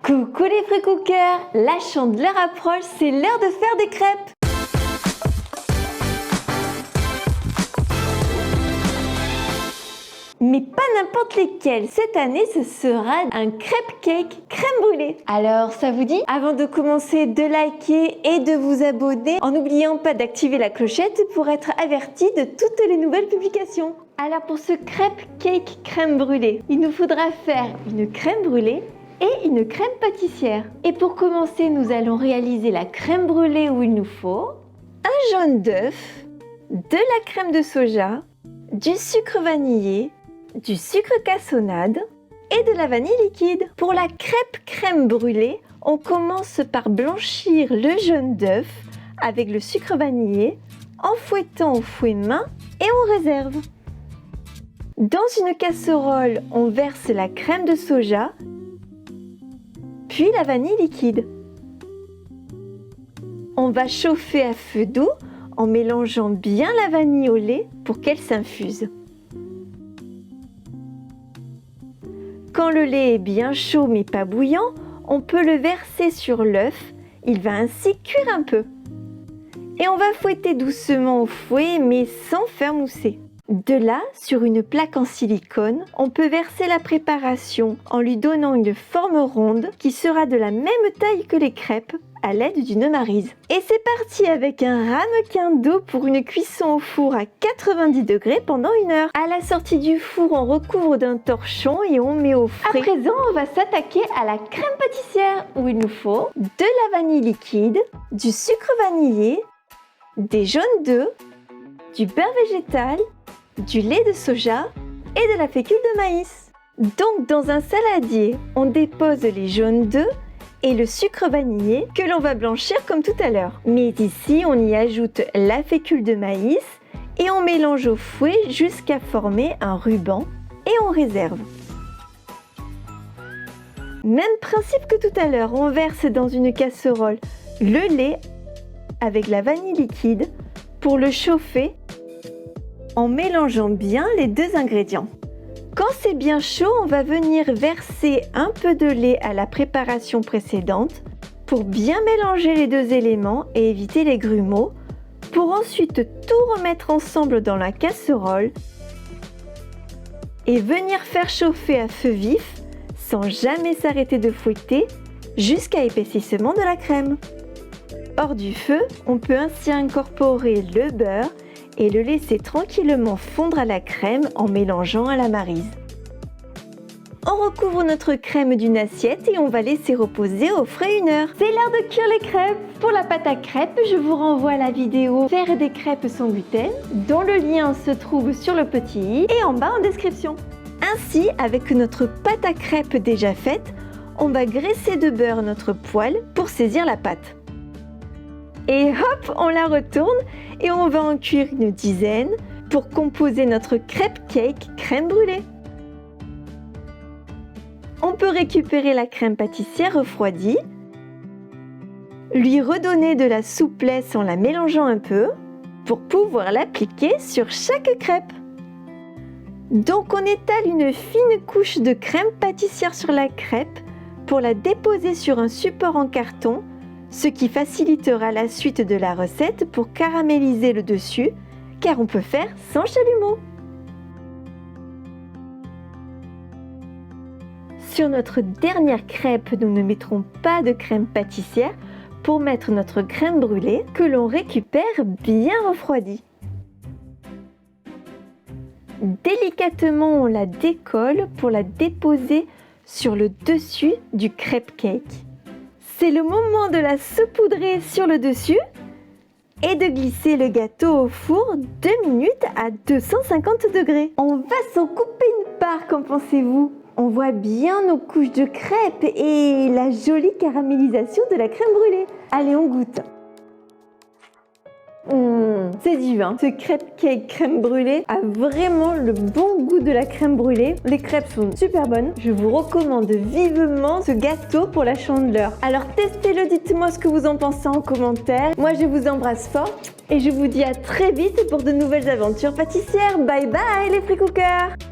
Coucou les free cookers, la Chandeleur approche, c'est l'heure de faire des crêpes. Mais pas n'importe lesquelles. Cette année, ce sera un crêpe cake crème brûlée. Alors, ça vous dit? Avant de commencer, de liker et de vous abonner en n'oubliant pas d'activer la clochette pour être averti de toutes les nouvelles publications. Alors pour ce crêpe cake crème brûlée, il nous faudra faire une crème brûlée et une crème pâtissière. Et pour commencer, nous allons réaliser la crème brûlée où il nous faut un jaune d'œuf, de la crème de soja, du sucre vanillé, du sucre cassonade et de la vanille liquide. Pour la crêpe crème brûlée, on commence par blanchir le jaune d'œuf avec le sucre vanillé en fouettant au fouet main et on réserve. Dans une casserole, on verse la crème de soja, puis la vanille liquide. On va chauffer à feu doux en mélangeant bien la vanille au lait pour qu'elle s'infuse. Quand le lait est bien chaud mais pas bouillant, on peut le verser sur l'œuf. Il va ainsi cuire un peu. Et on va fouetter doucement au fouet mais sans faire mousser. De là, sur une plaque en silicone, on peut verser la préparation en lui donnant une forme ronde qui sera de la même taille que les crêpes à l'aide d'une maryse. Et c'est parti avec un ramequin d'eau pour une cuisson au four à 90 degrés pendant 1 heure. À la sortie du four, on recouvre d'un torchon et on met au frais. À présent, on va s'attaquer à la crème pâtissière où il nous faut de la vanille liquide, du sucre vanillé, des jaunes d'œufs, du beurre végétal, du lait de soja et de la fécule de maïs. Donc dans un saladier, on dépose les jaunes d'œufs et le sucre vanillé que l'on va blanchir comme tout à l'heure. Mais ici, on y ajoute la fécule de maïs et on mélange au fouet jusqu'à former un ruban et on réserve. Même principe que tout à l'heure, on verse dans une casserole le lait avec la vanille liquide pour le chauffer en mélangeant bien les deux ingrédients. Quand c'est bien chaud, on va venir verser un peu de lait à la préparation précédente pour bien mélanger les deux éléments et éviter les grumeaux, pour ensuite tout remettre ensemble dans la casserole et venir faire chauffer à feu vif sans jamais s'arrêter de fouetter jusqu'à épaississement de la crème. Hors du feu, on peut ainsi incorporer le beurre et le laisser tranquillement fondre à la crème en mélangeant à la maryse. On recouvre notre crème d'une assiette et on va laisser reposer au frais 1 heure. C'est l'heure de cuire les crêpes. Pour la pâte à crêpes, je vous renvoie à la vidéo Faire des crêpes sans gluten, dont le lien se trouve sur le petit i et en bas en description. Ainsi, avec notre pâte à crêpes déjà faite, on va graisser de beurre notre poêle pour saisir la pâte. Et hop, on la retourne et on va en cuire une dizaine pour composer notre crêpe cake crème brûlée. On peut récupérer la crème pâtissière refroidie, lui redonner de la souplesse en la mélangeant un peu pour pouvoir l'appliquer sur chaque crêpe. Donc on étale une fine couche de crème pâtissière sur la crêpe pour la déposer sur un support en carton, ce qui facilitera la suite de la recette pour caraméliser le dessus, car on peut faire sans chalumeau. Sur notre dernière crêpe, nous ne mettrons pas de crème pâtissière pour mettre notre crème brûlée que l'on récupère bien refroidie. Délicatement, on la décolle pour la déposer sur le dessus du crêpe cake. C'est le moment de la saupoudrer sur le dessus et de glisser le gâteau au four 2 minutes à 250 degrés. On va s'en couper une part, qu'en pensez-vous? On voit bien nos couches de crêpes et la jolie caramélisation de la crème brûlée. Allez, on goûte. C'est divin. Ce crêpe cake crème brûlée a vraiment le bon goût de la crème brûlée. Les crêpes sont super bonnes. Je vous recommande vivement ce gâteau pour la Chandeleur. Alors testez-le, dites-moi ce que vous en pensez en commentaire. Moi je vous embrasse fort et je vous dis à très vite pour de nouvelles aventures pâtissières. Bye bye les free cookers!